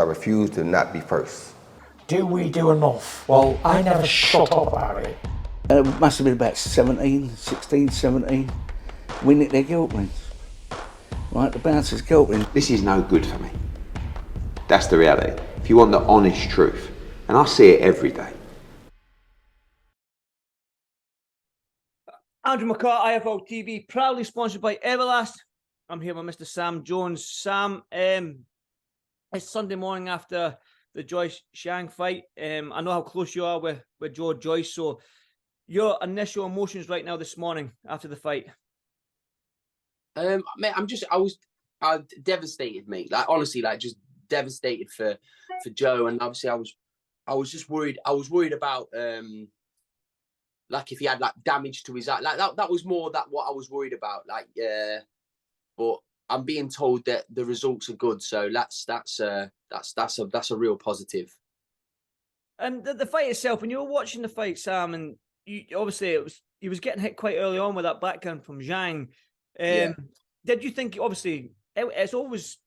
I refuse to not be first. Do we do enough? Well, I never shut up about it. It must have been about 16, 17. We nicked their guilt rings. Right, the bouncer's guilt ring. This is no good for me. That's the reality. If you want the honest truth, and I see it every day. Andrew McCART, IFL TV, proudly sponsored by Everlast. I'm here with Mr. Sam Jones. Sam, it's Sunday morning after the Joyce Zhang fight. I know how close you are with Joyce. So, your initial emotions right now this morning after the fight? Mate, I was devastated, mate. Like honestly, like just devastated for Joe, and obviously I was just worried. I was worried about like if he had like damage to his eye. Like that was more that what I was worried about. Like but I'm being told that the results are good, so that's a real positive. And the fight itself, when you were watching the fight, Sam, and obviously he was getting hit quite early on with that backhand from Zhang. Did you think, obviously, it's always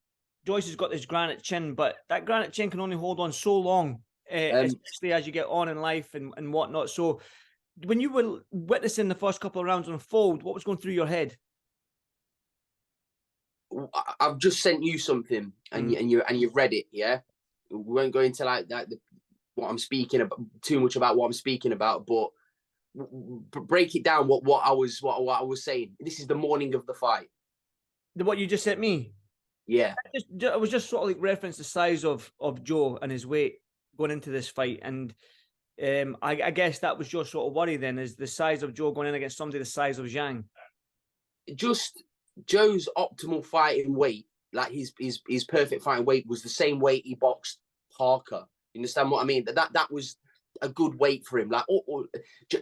Joyce has got this granite chin, but that granite chin can only hold on so long, especially as you get on in life and whatnot. So when you were witnessing the first couple of rounds unfold, what was going through your head? I've just sent you something, and you've read it. Yeah, we won't go into like what I'm speaking about too much about what I'm speaking about, but break it down. What I was saying. This is the morning of the fight. What you just sent me. Yeah, it was just sort of like reference the size of Joe and his weight going into this fight, and I guess that was your sort of worry then, is the size of Joe going in against somebody the size of Zhang. Just Joe's optimal fighting weight, like his perfect fighting weight, was the same weight he boxed Parker. You understand what I mean? That was a good weight for him. Like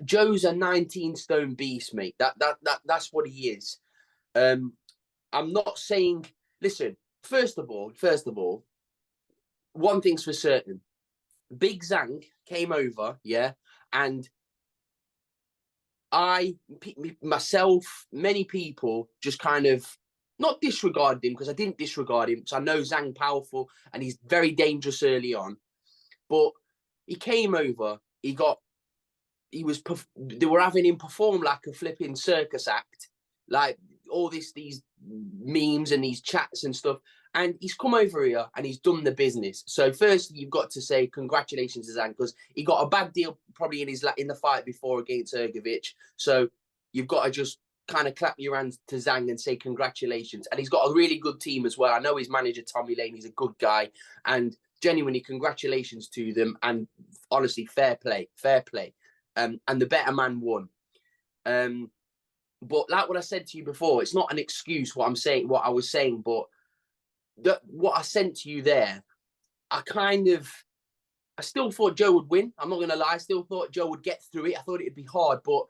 Joe's a 19-stone beast, mate. That's what he is. I'm not saying. Listen, first of all, one thing's for certain. Big Zhang came over, yeah, and myself, many people just kind of not disregarded him, because I didn't disregard him, because I know Zhang powerful and he's very dangerous early on. But he came over, they were having him perform like a flipping circus act, like all these memes and these chats and stuff. And he's come over here and he's done the business. So firstly, you've got to say congratulations to Zhang, because he got a bad deal probably in the fight before against Ergovic. So you've got to just kind of clap your hands to Zhang and say congratulations. And he's got a really good team as well. I know his manager, Tommy Lane, he's a good guy. And genuinely, congratulations to them. And honestly, fair play. And the better man won. But like what I said to you before, it's not an excuse what I was saying, but what I sent to you there, I still thought Joe would win. I'm not going to lie. I still thought Joe would get through it. I thought it'd be hard, but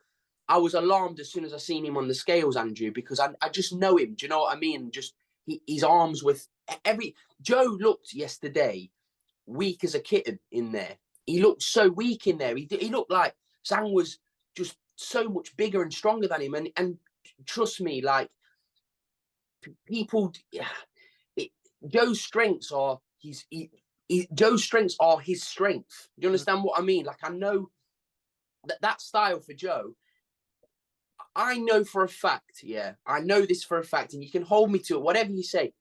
I was alarmed as soon as I seen him on the scales, Andrew, because I just know him. Do you know what I mean? Just his arms with Joe looked yesterday weak as a kitten in there. He looked so weak in there. He looked like Zhang was just so much bigger and stronger than him. And trust me, like people, Joe's strengths are Joe's strengths are his strength. Do you understand what I mean? Like I know that style for Joe. I know for a fact, yeah, I know this for a fact, and you can hold me to it, whatever you say.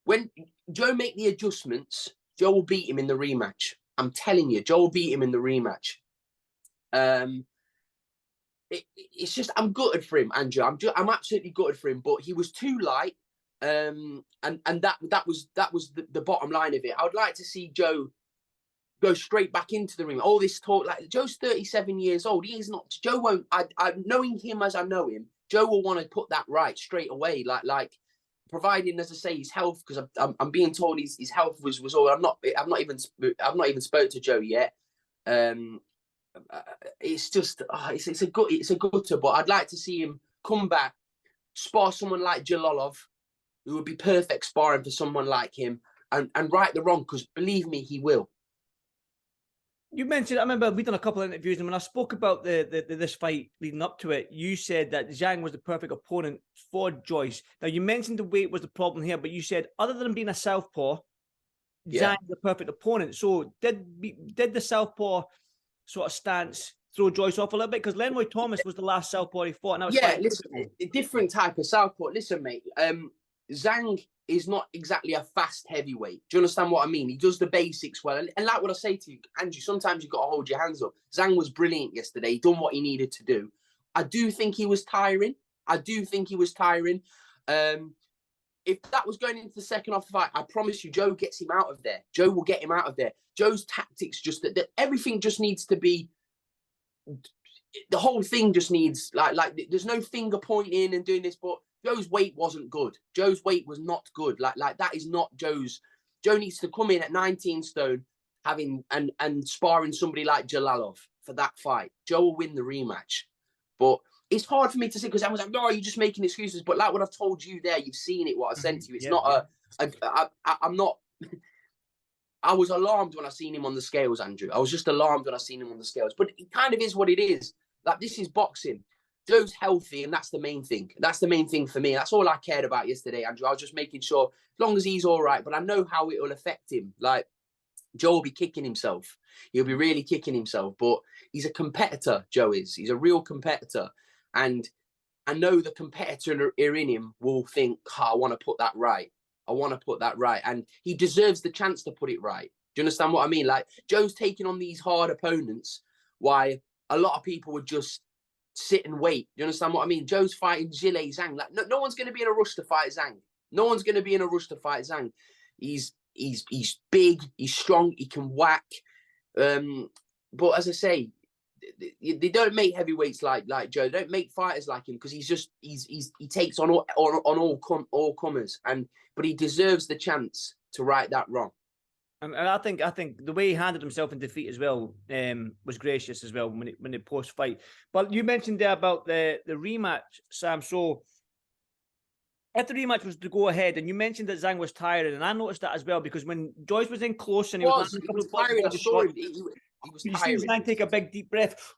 When Joe make the adjustments, Joe will beat him in the rematch. I'm telling you, Joe will beat him in the rematch. It's just, I'm gutted for him, Andrew. I'm absolutely gutted for him, but he was too light. And that was the bottom line of it. I would like to see Joe go straight back into the ring. All this talk, like Joe's 37 years old. He is not. Joe won't. I knowing him as I know him, Joe will want to put that right straight away. Like providing, as I say, his health, because I'm being told his health was all. I've not even spoke to Joe yet. It's just it's a gutter. But I'd like to see him come back, spar someone like Jalalov, who would be perfect sparring for someone like him, and right the wrong, because believe me, he will. You mentioned, I remember we've done a couple of interviews, and when I spoke about this fight leading up to it, you said that Zhang was the perfect opponent for Joyce. Now, you mentioned the weight was the problem here, but you said other than being a southpaw, Yeah. Zhang the perfect opponent. So did the southpaw sort of stance throw Joyce off a little bit? Because Lenroy Thomas was the last southpaw he fought, and that was Yeah, quite listen, difficult. a different type of southpaw. Listen, mate, Zhang is not exactly a fast heavyweight. Do you understand what I mean? He does the basics well. And like what I say to you, Andrew, sometimes you've got to hold your hands up. Zhang was brilliant yesterday. He done what he needed to do. I do think he was tiring. If that was going into the second half of the fight, I promise you, Joe gets him out of there. Joe will get him out of there. Joe's tactics that everything just needs to be, the whole thing just needs, like there's no finger pointing and doing this, but Joe's weight wasn't good. Joe's weight was not good. Like that is not Joe's. Joe needs to come in at 19 stone, having and sparring somebody like Jalalov for that fight. Joe will win the rematch. But it's hard for me to say because I was like, no, you're just making excuses. But like what I've told you there, you've seen it, what I sent to you. It's not I'm not. I was alarmed when I seen him on the scales, Andrew. I was just alarmed when I seen him on the scales. But it kind of is what it is. Like, this is boxing. Joe's healthy, and that's the main thing. That's the main thing for me. That's all I cared about yesterday, Andrew. I was just making sure, as long as he's all right, but I know how it will affect him. Like, Joe will be kicking himself. He'll be really kicking himself. But he's a competitor, Joe is. He's a real competitor. And I know the competitor in him will think, I want to put that right. I want to put that right. And he deserves the chance to put it right. Do you understand what I mean? Like, Joe's taking on these hard opponents, why a lot of people would just sit and wait. Do you understand what I mean? Joe's fighting Zhang. Like, no one's going to be in a rush to fight Zhang. No one's going to be in a rush to fight Zhang. He's big, he's strong, he can whack. But as I say, they don't make heavyweights like Joe. They don't make fighters like him because he takes on all comers, but he deserves the chance to right that wrong. And I think the way he handled himself in defeat as well was gracious as well when they post fight. But you mentioned there about the rematch, Sam. So if the rematch was to go ahead, and you mentioned that Zhang was tired, and I noticed that as well because when Joyce was in close and he was landing a couple of tiring. I shots, saw him. He was you tiring. see Zhang take a big deep breath,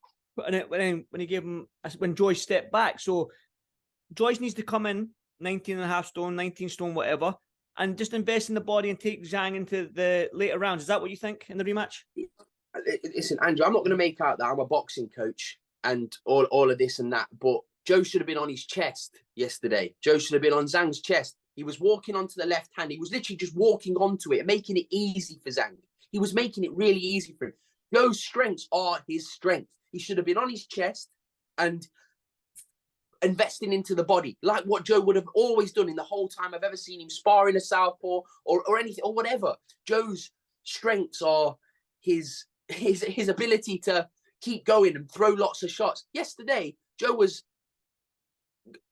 and when he gave him when Joyce stepped back. So Joyce needs to come in 19.5 stone, 19 stone, whatever, and just invest in the body and take Zhang into the later rounds. Is that what you think in the rematch? Listen, Andrew, I'm not going to make out that I'm a boxing coach and all of this and that, but Joe should have been on his chest yesterday. Joe should have been on Zhang's chest. He was walking onto the left hand. He was literally just walking onto it, making it easy for Zhang. He was making it really easy for him. Joe's strengths are his strength. He should have been on his chest and investing into the body, like what Joe would have always done in the whole time I've ever seen him sparring a southpaw or anything or whatever. Joe's strengths are his ability to keep going and throw lots of shots. Yesterday, Joe was.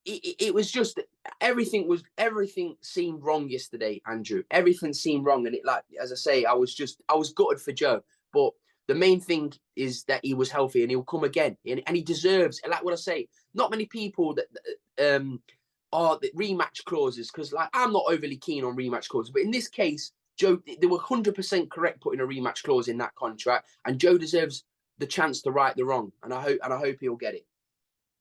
It was just everything seemed wrong yesterday, Andrew. Everything seemed wrong, and it, like as I say, I was gutted for Joe. But the main thing is that he was healthy and he'll come again, and he deserves. Like what I say, not many people that are the rematch clauses, because like I'm not overly keen on rematch clauses, but in this case, Joe, they were 100% correct putting a rematch clause in that contract, and Joe deserves the chance to right the wrong, and I hope he'll get it.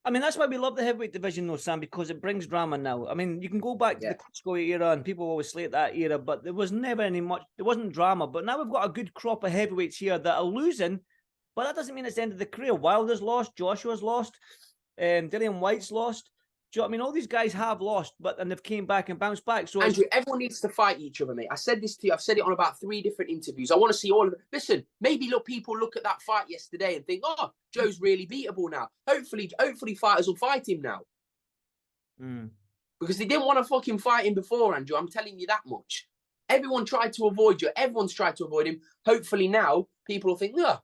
I mean, that's why we love the heavyweight division, though, Sam, because it brings drama now. I mean, you can go back to the Klitschko era, and people always slate that era, but there was never there wasn't drama. But now we've got a good crop of heavyweights here that are losing, but that doesn't mean it's the end of the career. Wilder's lost, Joshua's lost, Dillian White's lost. Do you know what I mean? All these guys have lost, and they've came back and bounced back. So Andrew, everyone needs to fight each other, mate. I said this to you. I've said it on about 3 different interviews. I want to see all of it. Listen, maybe people look at that fight yesterday and think, oh, Joe's really beatable now. Hopefully fighters will fight him now. Because they didn't want to fucking fight him before, Andrew. I'm telling you that much. Everyone tried to avoid you. Everyone's tried to avoid him. Hopefully now people will think, no,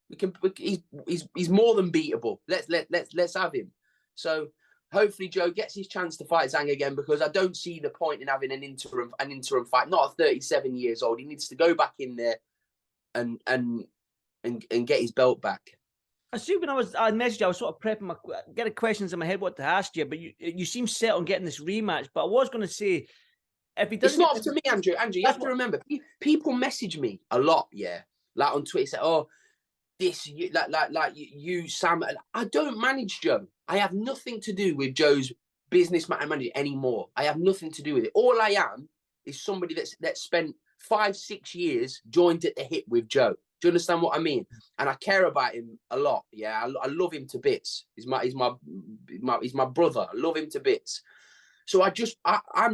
he's more than beatable. Let's have him. So hopefully Joe gets his chance to fight Zhang again, because I don't see the point in having an interim fight. Not at 37 years old. He needs to go back in there and get his belt back. I see when I messaged you, I was sort of prepping getting questions in my head what to ask you, but you seem set on getting this rematch. But I was going to say, if he doesn't, it's not up to me, Andrew. Andrew, you have to remember, people message me a lot, yeah, like on Twitter, say, "Oh, this, you, Sam." I don't manage Joe. I have nothing to do with Joe's business manager anymore. I have nothing to do with it. All I am is somebody that's spent 5-6 years joined at the hip with Joe. Do you understand what I mean? And I care about him a lot. Yeah, I love him to bits. He's my brother. I love him to bits. So I'm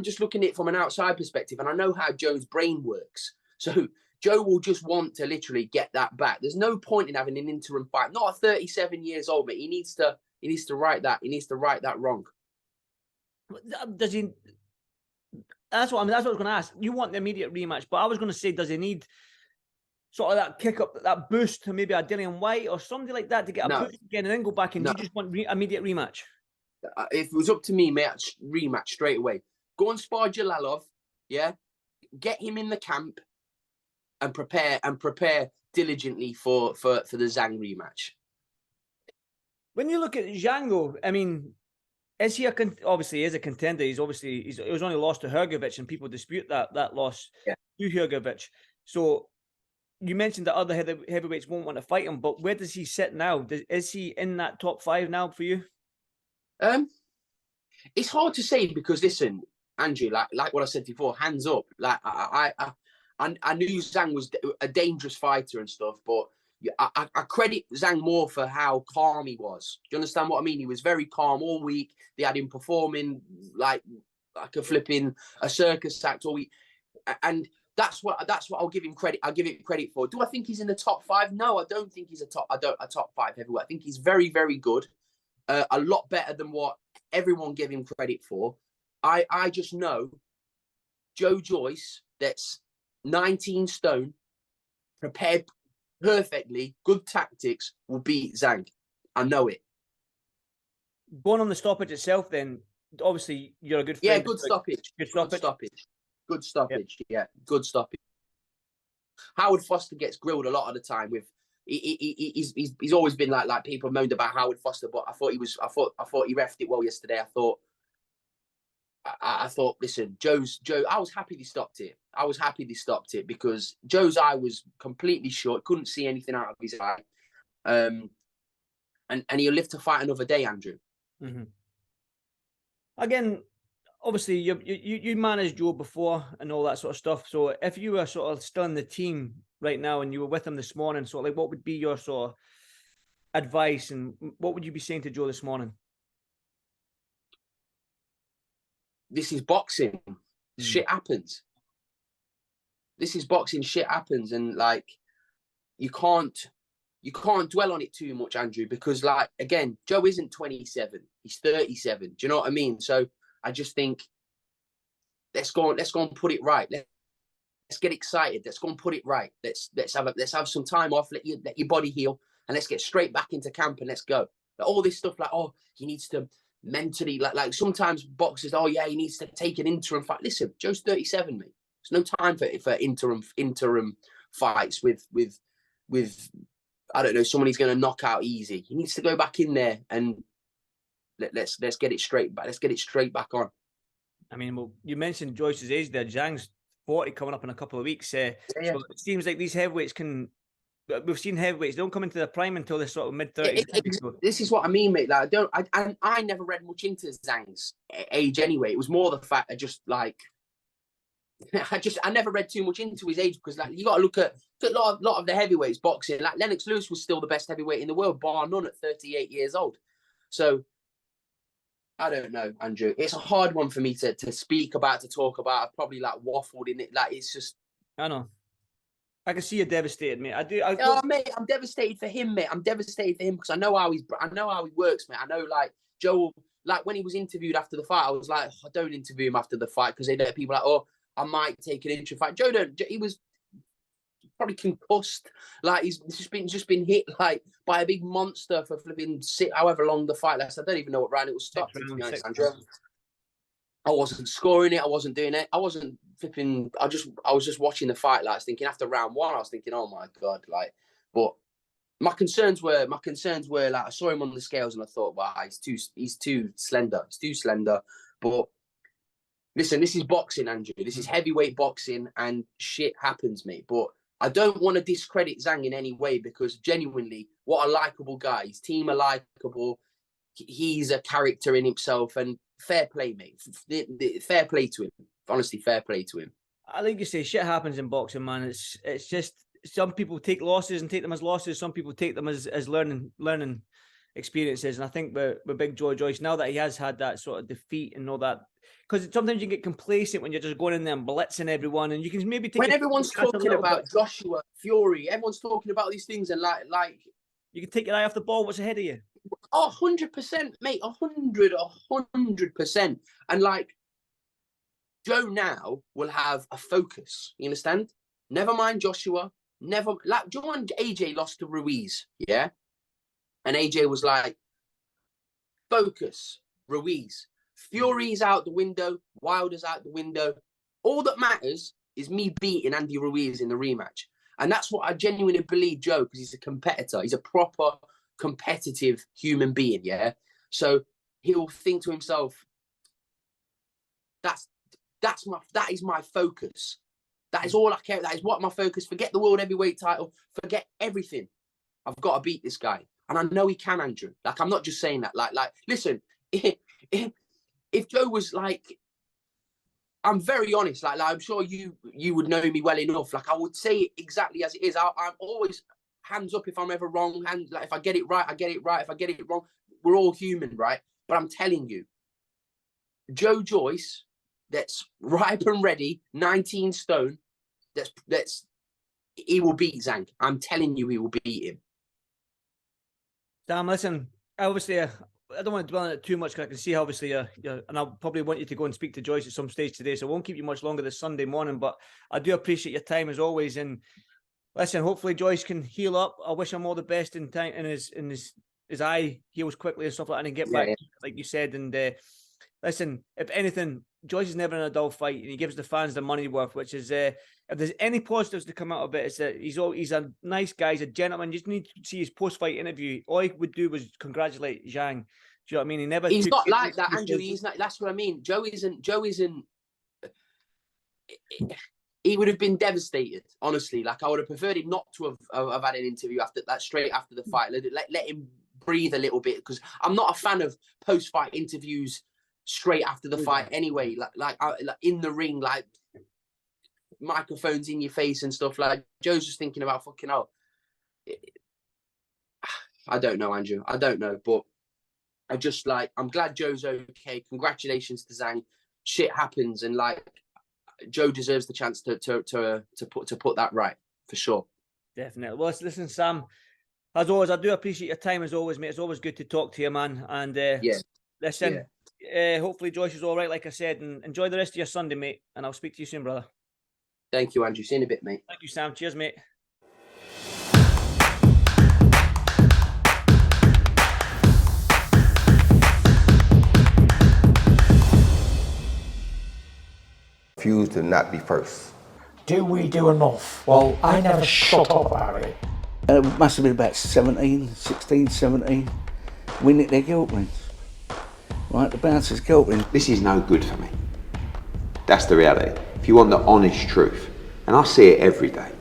just looking at it from an outside perspective, and I know how Joe's brain works. So Joe will just want to literally get that back. There's no point in having an interim fight. Not at 37 years old, but he needs to right that. He needs to right that wrong. Does he? That's what I was going to ask. You want the immediate rematch, but I was going to say, does he need sort of that kick up, that boost to maybe a Dillian White or somebody like that to get a push again and then go back? And do you just want immediate rematch? If it was up to me, mate, rematch straight away. Go and spar Jalalov, yeah. Get him in the camp and prepare diligently for the Zhang rematch. When you look at Zhang, I mean, is he obviously he is a contender? He was only lost to Hrgovic, and people dispute that loss to Hrgovic. So you mentioned that other heavyweights won't want to fight him, but where does he sit now? Is he in that top 5 now for you? It's hard to say because listen, Andrew, like what I said before, hands up. Like I knew Zhang was a dangerous fighter and stuff, but I credit Zhang more for how calm he was. Do you understand what I mean? He was very calm all week. They had him performing like a circus act all week, and that's what I'll give him credit. I'll give it credit for. Do I think he's in the top 5? No, I don't think he's a top 5 heavyweight. I think he's very, very good. A lot better than what everyone gave him credit for. I just know Joe Joyce, that's 19 stone, prepared perfectly, good tactics, will beat Zhang. I know it. Going on the stoppage itself, then obviously you're a good friend. Yeah, good stoppage. Good stoppage. Yeah, good stoppage. Howard Foster gets grilled a lot of the time with. He's always been like people moaned about Howard Foster, but I thought he refed it well yesterday. I thought, listen, Joe. I was happy they stopped it. Because Joe's eye was completely shut, couldn't see anything out of his eye, and he'll live to fight another day, Andrew. Mm-hmm. Again, obviously you managed Joe before and all that sort of stuff. So if you were sort of still in the team right now and you were with him this morning, so like what would be your sort of advice and what would you be saying to Joe this morning? This is boxing. Shit happens. This is boxing. Shit happens, and like you can't dwell on it too much, Andrew, because like again, Joe isn't 27. He's 37. Do you know what I mean? So I just think let's go and put it right. Let's get excited. Let's go and put it right. Let's have some time off. Let your body heal, and let's get straight back into camp and let's go. Like, all this stuff, like he needs to mentally, like sometimes boxers, he needs to take an interim fight. Listen, Joe's 37, mate. There's no time for interim fights with I don't know, someone he's going to knock out easy. He needs to go back in there and let's get it straight back. Let's get it straight back on. I mean, well, you mentioned Joyce's age there. Zhang's 40 coming up in a couple of weeks. So it seems like these heavyweights we've seen heavyweights, they don't come into their prime until they're sort of mid-30s. This is what I mean, mate. Like, I never read much into Zhang's age anyway. It was more the fact I just like, I never read too much into his age because like you got to look at a lot of the heavyweights boxing. Like Lennox Lewis was still the best heavyweight in the world, bar none, at 38 years old. So I don't know, Andrew. It's a hard one for me to speak about, to talk about. I've probably like waffled in it. Like it's just. I know. I can see you're devastated, mate. Mate, I'm devastated for him, mate. I'm devastated for him because I know how he works, mate. I know, like Joe, like when he was interviewed after the fight, I was like, I don't interview him after the fight because they know people like, I might take an interim fight. Joe don't. He was probably concussed, like he's just been hit like by a big monster for flipping however long the fight lasted. I don't even know what round it was stopped. To be honest, Andrew. I wasn't scoring it. I wasn't doing it. I wasn't flipping. I was just watching the fight. Like, I was thinking after round 1, I was thinking, oh my God, like. But my concerns were like I saw him on the scales and I thought, wow, he's too slender. He's too slender. But listen, this is boxing, Andrew. This is heavyweight boxing, and shit happens, mate. But I don't want to discredit Zhang in any way because genuinely, what a likable guy. His team are likable. He's a character in himself, and fair play, mate. Fair play to him. Honestly, fair play to him. I think you say shit happens in boxing, man. It's just some people take losses and take them as losses. Some people take them as learning experiences. And I think with Big Joyce, now that he has had that sort of defeat and all that, because sometimes you get complacent when you're just going in there and blitzing everyone, and you can maybe take when everyone's your foot off the talking gas a little about bit. Joshua, Fury, everyone's talking about these things and like You can take your eye off the ball. What's ahead of you? 100%, mate, 100%. And like Joe now will have a focus. You understand? Never mind Joshua. Never like Joe and AJ lost to Ruiz, yeah? And AJ was like, focus, Ruiz. Fury's out the window, Wilder's out the window. All that matters is me beating Andy Ruiz in the rematch. And that's what I genuinely believe Joe, because he's a competitor. He's a proper competitive human being, yeah? So he'll think to himself, that is my focus. That is all I care. That is what my focus. Forget the world heavyweight title. Forget everything. I've got to beat this guy. And I know he can, Andrew. Like, I'm not just saying that. Like, listen, if Joe was like, I'm very honest. Like I'm sure you would know me well enough. Like I would say it exactly as it is. I'm always hands up if I'm ever wrong. And like if I get it right, I get it right. If I get it wrong, we're all human, right? But I'm telling you, Joe Joyce, that's ripe and ready, 19 stone. He will beat Zhang. I'm telling you, he will beat him. Sam, listen, obviously, I don't want to dwell on it too much because I can see obviously, and I'll probably want you to go and speak to Joyce at some stage today, so I won't keep you much longer this Sunday morning, but I do appreciate your time as always. And listen, hopefully Joyce can heal up. I wish him all the best in time, in his eye heals quickly and stuff like that, and get back, like you said. And listen, if anything, Joyce is never in a dull fight, and he gives the fans the money worth, which is, if there's any positives to come out of it, it's that he's a nice guy, he's a gentleman. You just need to see his post-fight interview. All he would do was congratulate Zhang. Do you know what I mean? He's not like that, Andrew. He's not. That's what I mean. Joe isn't. He would have been devastated, honestly. Like I would have preferred him not to have had an interview after that, straight after the fight. Let him breathe a little bit, because I'm not a fan of post-fight interviews straight after the fight anyway. Like in the ring, like microphones in your face and stuff. Like Joe's just thinking about fucking hell. I don't know, Andrew. I don't know, but I just I'm glad Joe's okay. Congratulations to Zhang. Shit happens, and like Joe deserves the chance to put that right for sure. Definitely. Well, listen, Sam. As always, I do appreciate your time as always, mate. It's always good to talk to you, man. And listen, hopefully Joyce is all right, like I said, and enjoy the rest of your Sunday, mate. And I'll speak to you soon, brother. Thank you, Andrew. See you in a bit, mate. Thank you, Sam. Cheers, mate. Refuse to not be first. Do we do enough? Well, I never shut up about it. It must have been about 16, 17. We nicked their guilt rings. Right, the bouncer's guilt ring. This is no good for me. That's the reality. If you want the honest truth, and I see it every day,